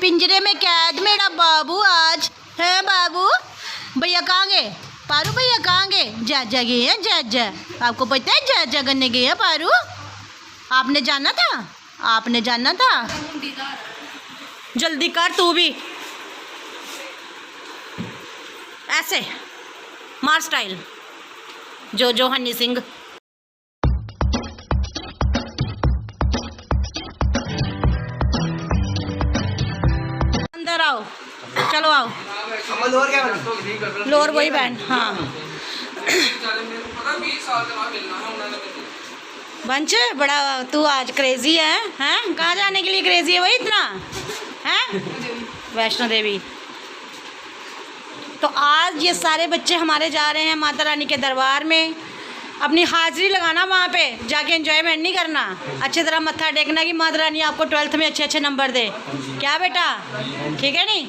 पिंजरे में कैद मेरा बाबू आज है। बाबू भैया कहाँ गए? पारू भैया कहाँ गए? जाजा गए हैं जाजा। आपको पता है जाजा करने गए हैं पारू? आपने जाना था? आपने जाना था? जल्दी कर तू भी, ऐसे मार स्टाइल जो हनी सिंह। अंदर आओ, चलो आओ। लोअर वही पहन। हाँ बंच बड़ा तू आज क्रेजी है? हैं कहाँ जाने के लिए क्रेजी है वही इतना? हैं वैष्णो देवी। तो आज ये सारे बच्चे हमारे जा रहे हैं माता रानी के दरबार में। अपनी हाजिरी लगाना वहाँ पे जाके एंजॉयमेंट नहीं करना, अच्छी तरह मत्था टेकना कि माता रानी आपको 12th में अच्छे नंबर दे। क्या बेटा ठीक है नहीं?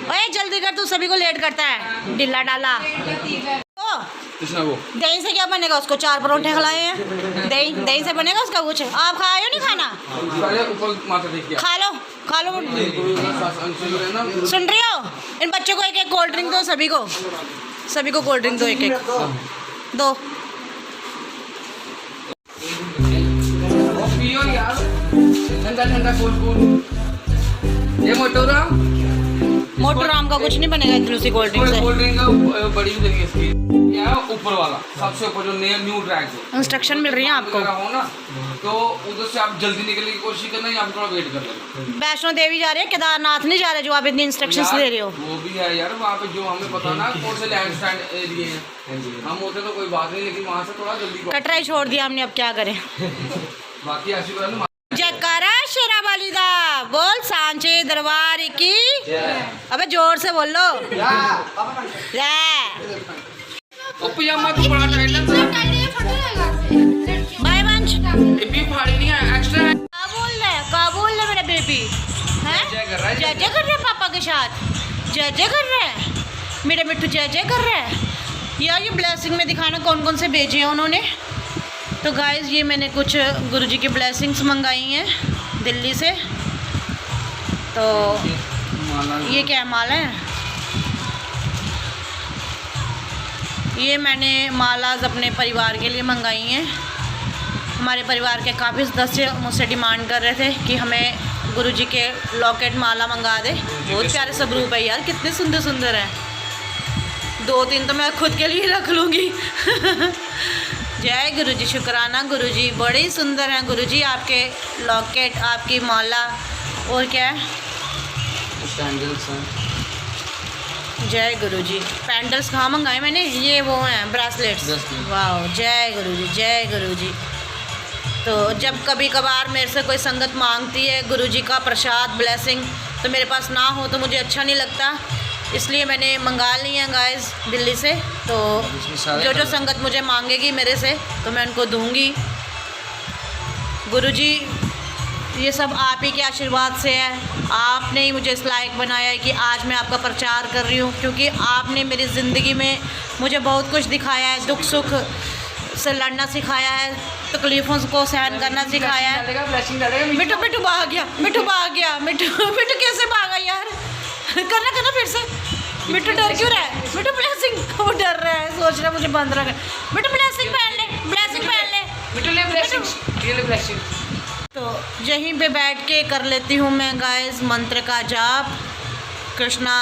ओए जल्दी कर, तू सभी को लेट करता है ढिल्ला डाला। दही से क्या बनेगा? उसको 4 परोठे खिलाए हैं। दही से बनेगा उसका कुछ? आप खाए हो नहीं खाना? खा लो। सुन रही हो? इन बच्चों को एक कोल्ड ड्रिंक दो, सभी को कोल्ड ड्रिंक दो, एक दो। ये मोटू राम का कुछ नहीं बनेगा इतनी कोल्ड ड्रिंक से। कोल्ड ड्रिंक बड़ी भी इसकी क्या ऊपर वाला सबसे ऊपर जो न्यू ट्रैक है। इंस्ट्रक्शन मिल रही है आपको हो ना, तो उधर से आप जल्दी निकलने की कोशिश करना, या आप थोड़ा वेट कर लेना। वैष्णो देवी जा रहे हैं, केदारनाथ नहीं जा रहे जो आप इतनी इंस्ट्रक्शंस दे रहे हो। वो भी है यार, वहाँ पे जो हमें पता ना कौन से लैंड स्टैंड एरिए हैं। हम होते तो कोई बात नहीं, लेकिन वहाँ से थोड़ा जल्दी कटरा ही छोड़ दिया हमने, अब क्या करें। बाकी ऐसी बात जयकारा शेरा वाली दा बोल, सांचे दरबार की। अबे जोर से बोल लो। पजामा तो बड़ा टाइट है। बाय वंश बेबी फाड़ी नहीं है, एक्स्ट्रा है। का बोल रहा मेरा बेबी हैं? जय कर रहे हैं पापा के साथ, जय कर रहे हैं मेरे मिट्टू, जय कर रहे हैं यार। ये ब्लेसिंग में दिखाना कौन कौन से भेजे हैं उन्होंने। तो गाइस ये मैंने कुछ गुरुजी की ब्लेसिंग्स मंगाई हैं दिल्ली से। तो ये क्या माला है? ये मैंने मालाज अपने परिवार के लिए मंगाई हैं। हमारे परिवार के काफ़ी सदस्य मुझसे डिमांड कर रहे थे कि हमें गुरुजी के लॉकेट माला मंगा दे। बहुत प्यारे स्वरूप है यार, कितने सुंदर सुंदर हैं। 2-3 तो मैं खुद के लिए रख लूँगी। जय गुरुजी, शुक्राना गुरुजी, बड़े ही सुंदर हैं गुरुजी आपके लॉकेट, आपकी माला। और क्या है? जय गुरुजी। पैंडल्स कहाँ मंगाए मैंने? ये वो हैं ब्रेसलेट्स। वाह जय गुरुजी, जय गुरुजी। तो जब कभी कभार मेरे से कोई संगत मांगती है गुरुजी का प्रसाद ब्लेसिंग, तो मेरे पास ना हो तो मुझे अच्छा नहीं लगता, इसलिए मैंने मंगा ली हैं गाइस दिल्ली से। तो जो संगत मुझे मांगेगी मेरे से तो मैं उनको दूंगी। गुरुजी ये सब आप ही के आशीर्वाद से है। आपने ही मुझे इस लायक बनाया है कि आज मैं आपका प्रचार कर रही हूँ, क्योंकि आपने मेरी ज़िंदगी में मुझे बहुत कुछ दिखाया है। दुख सुख से लड़ना सिखाया है, तकलीफ़ों को सहन करना सिखाया है। मिट्टू भाग गया, मिट्टू कैसे भागा यार? करना फिर से। मिट्टू डर क्यों रहा है? मिट्टू ब्लेसिंग, वो डर रहा है, सोच रहा है मुझे बंद रखा। मिट्टू ब्लेसिंग पहन ले, ब्लेसिंग पहन ले। मिट्टू ले ब्लेसिंग। तो यहीं पे बैठ के कर लेती हूँ मैं गाइस मंत्र का जाप। कृष्णा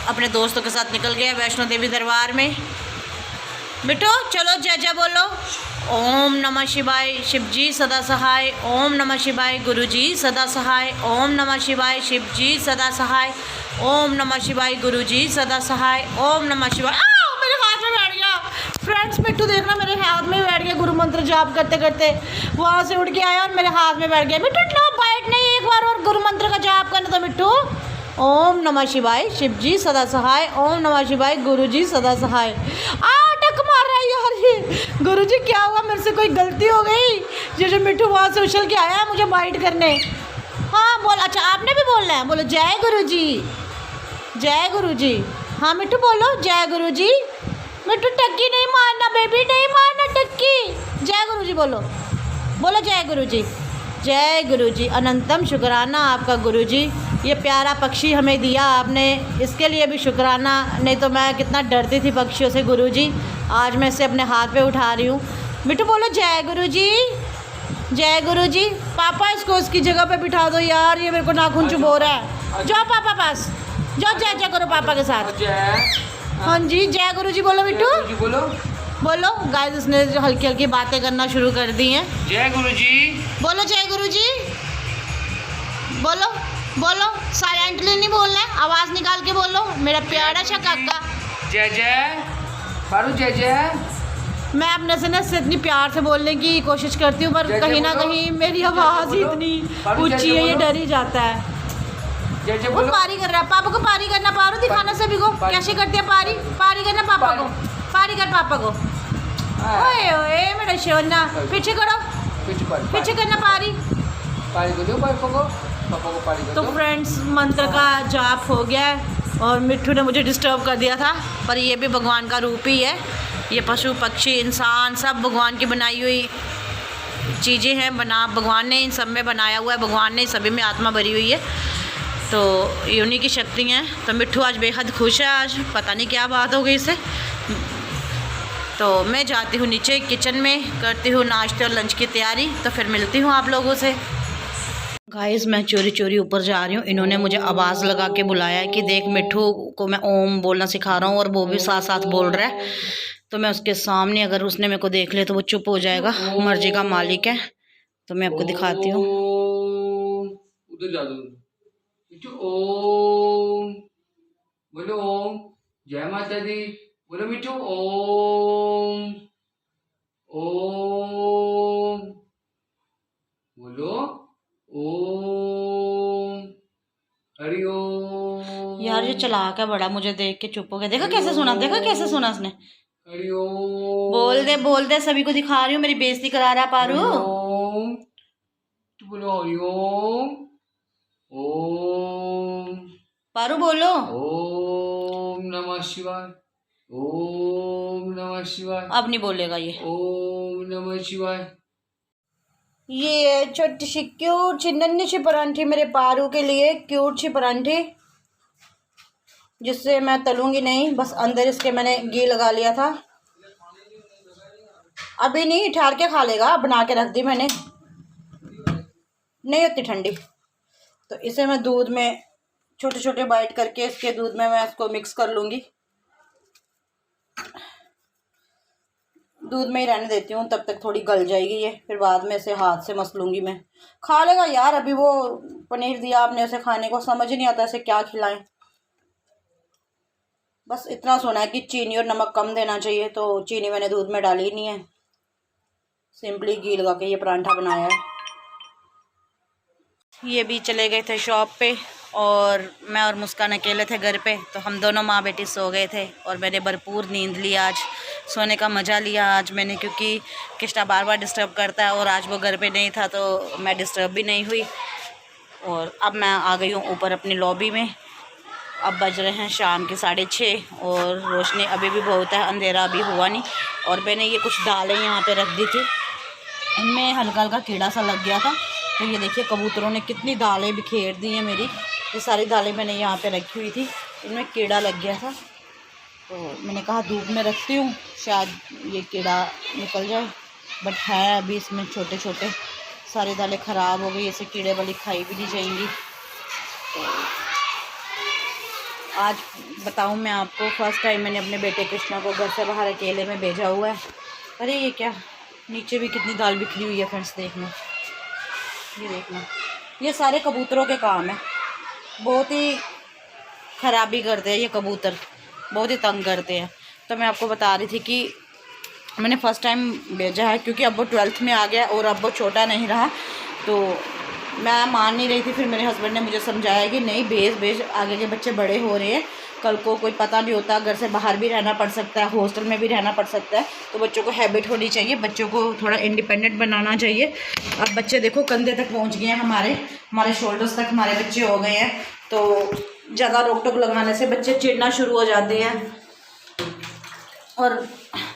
अपने दोस्तों के साथ निकल गया वैष्णो देवी दरबार में। मिट्टू चलो जय बोलो। ओम नमः शिवाय, शिवजी सदा सहाय। ओम नमः शिवाय, गुरुजी सदा सहाय। ओम नमः शिवाय, शिवजी सदा सहाय। ओम नमः शिवाय, गुरुजी सदा सहाय। ओम नमः शिवाय। मेरे हाथ में बैठ गया फ्रेंड्स, मिट्टू देखना मेरे हाथ में बैठ गया। गुरु मंत्र जाप करते करते वहाँ से उठ के आया और मेरे हाथ में बैठ गया। मिट्टू नो बाइट नहीं, एक बार और गुरु मंत्र का जाप करना था मिट्टू। ओम नमः शिवाय, शिवजी सदा सहाय। ओम नमः शिवाय, गुरुजी सदा सहाय। टक मार रहा है यार ये। गुरुजी क्या हुआ? मेरे से कोई गलती हो गई? जो मिट्टू वहाँ से उछल के आया मुझे बाइट करने। हाँ बोल। अच्छा आपने भी बोलना है, बोलो जय गुरुजी, जय गुरुजी। हाँ मिट्टू बोलो जय गुरुजी। मिट्टू टक्की नहीं मारना बेबी, नहीं मारना टक्की। जय गुरुजी बोलो, बोलो जय गुरु जी, जय गुरु जी। अनंतम शुक्राना आपका गुरु जी, ये प्यारा पक्षी हमें दिया आपने, इसके लिए भी शुक्राना। नहीं तो मैं कितना डरती थी पक्षियों से गुरु जी, आज मैं इसे अपने हाथ पे उठा रही हूँ। मिट्टू बोलो जय गुरु जी, जय गुरु जी। पापा इसको उसकी जगह पे बिठा दो यार, ये मेरे को नाखून चुभ हो रहा है। जाओ पापा पास जाओ, जय जय करो पापा के साथ। हाँ जी, जय गुरु जी बोलो मिट्टू, बोलो बोलो। गाइस इसने जो हल्की हल्की बातें करना शुरू कर दी हैं। जय गुरु जी बोलो जय गुरु जी, बोलो बोलो। साइलेंटली नहीं बोलना है, आवाज़ निकाल के बोलो मेरा प्यारा सा काका। जय जय पारू, जय जय। मैं अपने से ना इतनी प्यार से बोलने की कोशिश करती हूँ, पर कहीं ना कहीं मेरी आवाज़ ही इतनी ऊंची है, ये डर ही जाता है। जय जय वो पारी कर रहा है, पापा को पारी करना। पारू दिखाना सभी को कैसे करते हैं पारी, पारी करना पापा को, पारी कर पापा को। ओए ओए मेरा शोना, पीछे करो, पीछे करना पारी, पारी को दो पापा को, पापा को पारी कर दो। तो फ्रेंड्स मंत्र का जाप हो गया है और मिट्टू ने मुझे डिस्टर्ब कर दिया था, पर ये भी भगवान का रूप ही है। ये पशु पक्षी इंसान सब भगवान की बनाई हुई चीज़ें हैं, बना भगवान ने इन सब में बनाया हुआ है, भगवान ने सभी में आत्मा भरी हुई है, तो ये उन्हीं की शक्ति हैं। तो मिट्टू आज बेहद खुश है, आज पता नहीं क्या बात हो गई इसे। तो मैं जाती हूँ नीचे किचन में, करती हूँ नाश्ते और लंच की तैयारी, तो फिर मिलती हूँ आप लोगों से। गाइस मैं चोरी चोरी ऊपर जा रही हूँ, इन्होंने मुझे आवाज़ लगा के बुलाया है कि देख मिट्टू को मैं ओम बोलना सिखा रहा हूँ और वो भी साथ साथ बोल रहा है। तो मैं उसके सामने, अगर उसने मेरे को देख लिया तो वो चुप हो जाएगा, मर्जी का मालिक है। तो मैं आपको दिखाती हूँ। उधर जा दो, ओम बोलो, ओम जय माता दी बोलो मिठू, ओम ओम बोलो, ओम हरि ओम। यार ये चालाक है बड़ा, मुझे देख के चुप हो गया। देखा कैसे सुना, देखा कैसे सुना उसने। हरि ओम बोल दे, सभी को दिखा रही हूँ, मेरी बेइज्जती करा रहा है पारू। ओम तो बोलो हरि ओम, ओम पारू बोलो, ओम नमः शिवाय, ओम नमः शिवाय। अब नहीं बोलेगा ये। ओम नमः शिवाय। ये छोटी सी क्यूट सी नन्ही सी परांठी मेरे पारू के लिए, क्यूट सी परांठी जिससे मैं तलूंगी नहीं, बस अंदर इसके मैंने घी लगा लिया था। अभी नहीं, ठहर के खा लेगा, बना के रख दी मैंने, नहीं होती ठंडी। तो इसे मैं दूध में छोटे छोटे बाइट करके इसके दूध में मैं इसको मिक्स कर लूँगी, दूध में ही रहने देती हूँ, तब तक थोड़ी गल जाएगी ये, फिर बाद में इसे हाथ से मस लूँगी मैं। खा लेगा यार, अभी वो पनीर दिया आपने उसे खाने को, समझ ही नहीं आता इसे क्या खिलाएं। बस इतना सुना है कि चीनी और नमक कम देना चाहिए, तो चीनी मैंने दूध में डाली नहीं है, सिंपली घी लगा के ये परांठा बनाया है। ये भी चले गए थे शॉप पे और मैं और मुस्कान अकेले थे घर पे, तो हम दोनों माँ बेटी सो गए थे और मैंने भरपूर नींद ली आज, सोने का मज़ा लिया आज मैंने, क्योंकि किस्टा बार बार डिस्टर्ब करता है और आज वो घर पे नहीं था तो मैं डिस्टर्ब भी नहीं हुई। और अब मैं आ गई हूँ ऊपर अपनी लॉबी में। अब बज रहे हैं शाम के 6:30 और रोशनी अभी भी बहुत है, अंधेरा अभी हुआ नहीं। और मैंने ये कुछ दालें यहाँ पे रख दी थी, इनमें हल्का हल्का कीड़ा सा लग गया था, तो ये देखिए कबूतरों ने कितनी दालें बिखेर दी हैं मेरी। ये सारी दालें मैंने यहाँ पे रखी हुई थी, इनमें कीड़ा लग गया था, तो मैंने कहा धूप में रखती हूँ शायद ये कीड़ा निकल जाए, बट है अभी इसमें छोटे छोटे। सारी दालें ख़राब हो गई, ऐसे कीड़े वाली खाई भी नहीं जाएंगी। तो आज बताऊँ मैं आपको, फ़र्स्ट टाइम मैंने अपने बेटे कृष्णा को घर से बाहर अकेले में भेजा हुआ है। अरे ये क्या, नीचे भी कितनी दाल बिखरी हुई है फ्रेंड्स, देखना, ये देखना, ये सारे कबूतरों के काम है, बहुत ही ख़राबी करते हैं ये कबूतर, बहुत ही तंग करते हैं। तो मैं आपको बता रही थी कि मैंने फ़र्स्ट टाइम भेजा है, क्योंकि अब वो 12th में आ गया और अब वो छोटा नहीं रहा, तो मैं मान नहीं रही थी। फिर मेरे हस्बैंड ने मुझे समझाया कि नहीं भेज, आगे के बच्चे बड़े हो रहे हैं, कल को कोई पता नहीं होता, घर से बाहर भी रहना पड़ सकता है, हॉस्टल में भी रहना पड़ सकता है, तो बच्चों को हैबिट होनी चाहिए, बच्चों को थोड़ा इंडिपेंडेंट बनाना चाहिए। अब बच्चे देखो कंधे तक पहुंच गए हैं, हमारे शोल्डर्स तक हमारे बच्चे हो गए हैं, तो ज़्यादा रोक टोक लगाने से बच्चे चिढ़ना शुरू हो जाते हैं और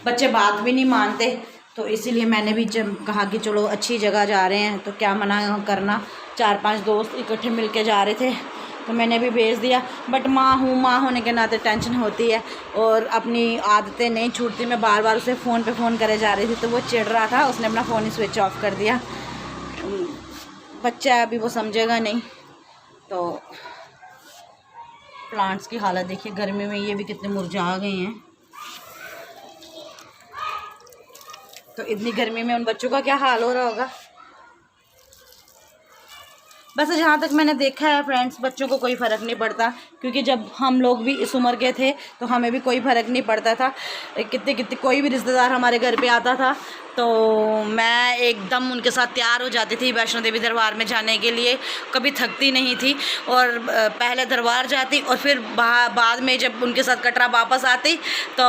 बच्चे बात भी नहीं मानते। तो इसीलिए मैंने भी जब कहा कि चलो अच्छी जगह जा रहे हैं तो क्या मना करना। 4-5 दोस्त इकट्ठे मिल के जा रहे थे तो मैंने भी भेज दिया। बट माँ होने के नाते टेंशन होती है और अपनी आदतें नहीं छूटती। मैं बार बार उसे फ़ोन पे फ़ोन करे जा रही थी तो वो चिढ़ रहा था, उसने अपना फ़ोन ही स्विच ऑफ कर दिया। बच्चा है अभी, वो समझेगा नहीं। तो प्लांट्स की हालत देखिए, गर्मी में ये भी कितने मुरझा गए हैं। तो इतनी गर्मी में उन बच्चों का क्या हाल हो रहा होगा। बस जहाँ तक मैंने देखा है फ्रेंड्स, बच्चों को कोई फ़र्क नहीं पड़ता, क्योंकि जब हम लोग भी इस उम्र के थे तो हमें भी कोई फ़र्क नहीं पड़ता था। कितने कोई भी रिश्तेदार हमारे घर पे आता था तो मैं एकदम उनके साथ तैयार हो जाती थी वैष्णो देवी दरबार में जाने के लिए, कभी थकती नहीं थी। और पहले दरबार जाती और फिर बाद में जब उनके साथ कटरा वापस आती तो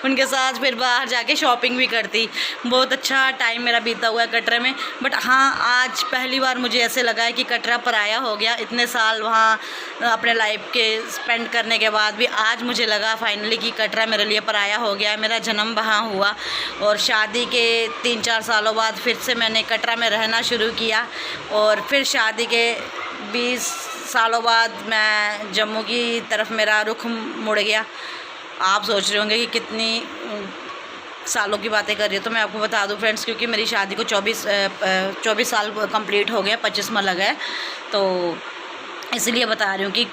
उनके साथ फिर बाहर जाके शॉपिंग भी करती। बहुत अच्छा टाइम मेरा बीता हुआ है कटरा में। बट हाँ, आज पहली बार मुझे ऐसे लगा है कि कटरा पराया हो गया। इतने साल वहाँ अपने लाइफ के स्पेंड करने के बाद भी आज मुझे लगा फाइनली कि कटरा मेरे लिए पराया हो गया है। मेरा जन्म वहाँ हुआ और शादी के 3-4 सालों बाद फिर से मैंने कटरा में रहना शुरू किया और फिर शादी के 20 सालों बाद मैं जम्मू की तरफ मेरा रुख मुड़ गया। आप सोच रहे होंगे कि कितनी सालों की बातें कर रही हो, तो मैं आपको बता दूं फ्रेंड्स, क्योंकि मेरी शादी को 24 साल कंप्लीट हो गया, 25वां लगा है, तो इसलिए बता रही हूँ कि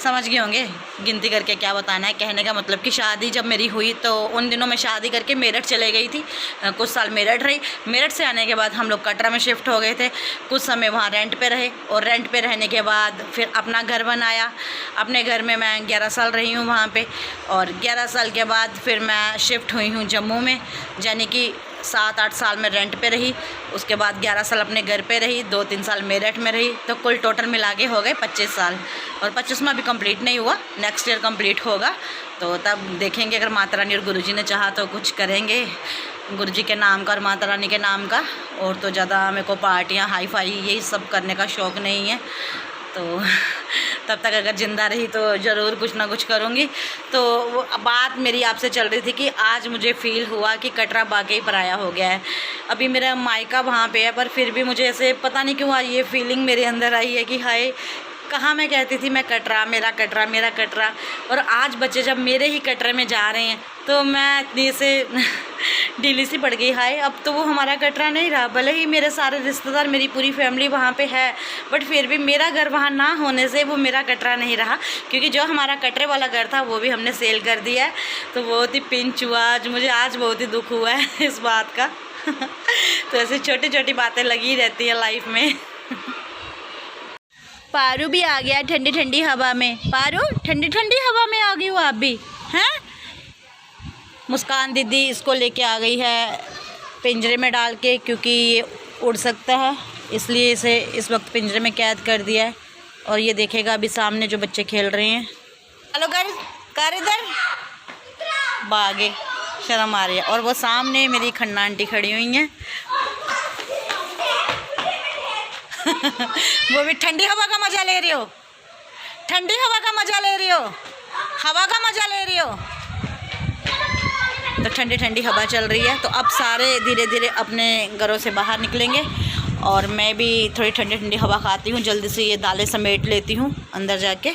समझ गए होंगे गिनती करके क्या बताना है। कहने का मतलब कि शादी जब मेरी हुई तो उन दिनों मैं शादी करके मेरठ चले गई थी। कुछ साल मेरठ रही। मेरठ से आने के बाद हम लोग कटरा में शिफ्ट हो गए थे। कुछ समय वहाँ रेंट पे रहे और रेंट पे रहने के बाद फिर अपना घर बनाया। अपने घर में मैं 11 साल रही हूँ वहाँ पे, और 11 साल के बाद फिर मैं शिफ्ट हुई हूँ जम्मू में, यानी कि 7-8 साल में रेंट पे रही। उसके बाद 11 साल अपने घर पे रही, 2-3 साल मेरठ में रही, तो कुल टोटल मिला के हो गए 25 साल। और 25वां भी कंप्लीट नहीं हुआ, नेक्स्ट ईयर कंप्लीट होगा। तो तब देखेंगे, अगर माता रानी और गुरुजी ने चाहा तो कुछ करेंगे गुरुजी के नाम का और माता रानी के नाम का। और तो ज़्यादा मेरे को पार्टियाँ हाई फाई यही सब करने का शौक़ नहीं है, तो तब तक अगर ज़िंदा रही तो ज़रूर कुछ ना कुछ करूँगी। तो वो बात मेरी आपसे चल रही थी कि आज मुझे फ़ील हुआ कि कटरा वाकई पराया हो गया है। अभी मेरा मायका वहाँ पे है, पर फिर भी मुझे ऐसे पता नहीं क्यों ये फीलिंग मेरे अंदर आई है कि हाय, कहाँ मैं कहती थी मैं कटरा, मेरा कटरा, मेरा कटरा, और आज बच्चे जब मेरे ही कटरे में जा रहे हैं तो मैं इतनी से ढीली सी पड़ गई। हाय, अब तो वो हमारा कटरा नहीं रहा। भले ही मेरे सारे रिश्तेदार, मेरी पूरी फैमिली वहाँ पे है, बट फिर भी मेरा घर वहाँ ना होने से वो मेरा कटरा नहीं रहा, क्योंकि जो हमारा कटरे वाला घर था वो भी हमने सेल कर दिया है। तो बहुत ही पिंच हुआ आज मुझे, आज बहुत ही दुख हुआ है इस बात का। तो ऐसे छोटी छोटी बातें लगी रहती है लाइफ में। पारू भी आ गया ठंडी ठंडी हवा में। पारू, ठंडी ठंडी हवा में आ गई हो आप भी, हैं? मुस्कान दीदी इसको लेके आ गई है पिंजरे में डाल के, क्योंकि ये उड़ सकता है, इसलिए इसे इस वक्त पिंजरे में कैद कर दिया है। और ये देखेगा अभी सामने जो बच्चे खेल रहे हैं। हेलो कर इधर भागे, शर्म आ रही है। और वो सामने मेरी खन्ना आंटी खड़ी हुई हैं। वो भी ठंडी हवा का मज़ा ले रही हो, ठंडी हवा का मज़ा ले रही हो, हवा का मज़ा ले रही हो। तो ठंडी ठंडी हवा चल रही है। तो अब सारे धीरे धीरे अपने घरों से बाहर निकलेंगे और मैं भी थोड़ी ठंडी ठंडी हवा खाती हूँ। जल्दी से ये दालें समेट लेती हूँ अंदर जाके।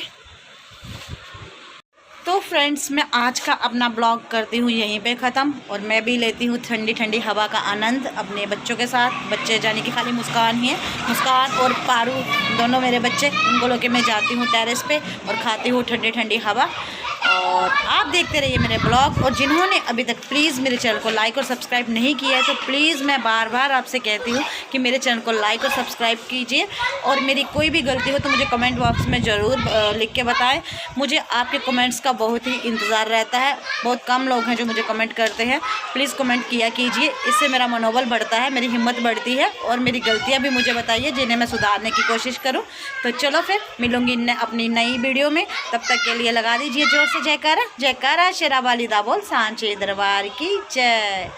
तो फ्रेंड्स, मैं आज का अपना ब्लॉग करती हूँ यहीं पे ख़त्म, और मैं भी लेती हूँ ठंडी ठंडी हवा का आनंद अपने बच्चों के साथ। बच्चे जाने की खाली मुस्कान ही है, मुस्कान और पारू दोनों मेरे बच्चे, उनको लेके मैं जाती हूँ टेरेस पे और खाती हूँ ठंडी ठंडी हवा। और आप देखते रहिए मेरे ब्लॉग। और जिन्होंने अभी तक प्लीज़ मेरे चैनल को लाइक और सब्सक्राइब नहीं किया है तो प्लीज़ मैं बार बार आपसे कहती हूँ कि मेरे चैनल को लाइक और सब्सक्राइब कीजिए। और मेरी कोई भी गलती हो तो मुझे कमेंट बॉक्स में ज़रूर लिख के बताएं। मुझे आपके कमेंट्स का बहुत ही इंतज़ार रहता है। बहुत कम लोग हैं जो मुझे कमेंट करते हैं। प्लीज़ कमेंट किया कीजिए, इससे मेरा मनोबल बढ़ता है, मेरी हिम्मत बढ़ती है, और मेरी गलतियाँ भी मुझे बताइए जिन्हें मैं सुधारने की कोशिश करूँ। तो चलो फिर मिलूँगी अपनी नई वीडियो में। तब तक के लिए लगा दीजिए जोर से जयकारा, जयकारा शेरा वाली दा बोल सांचे दरबार की जय।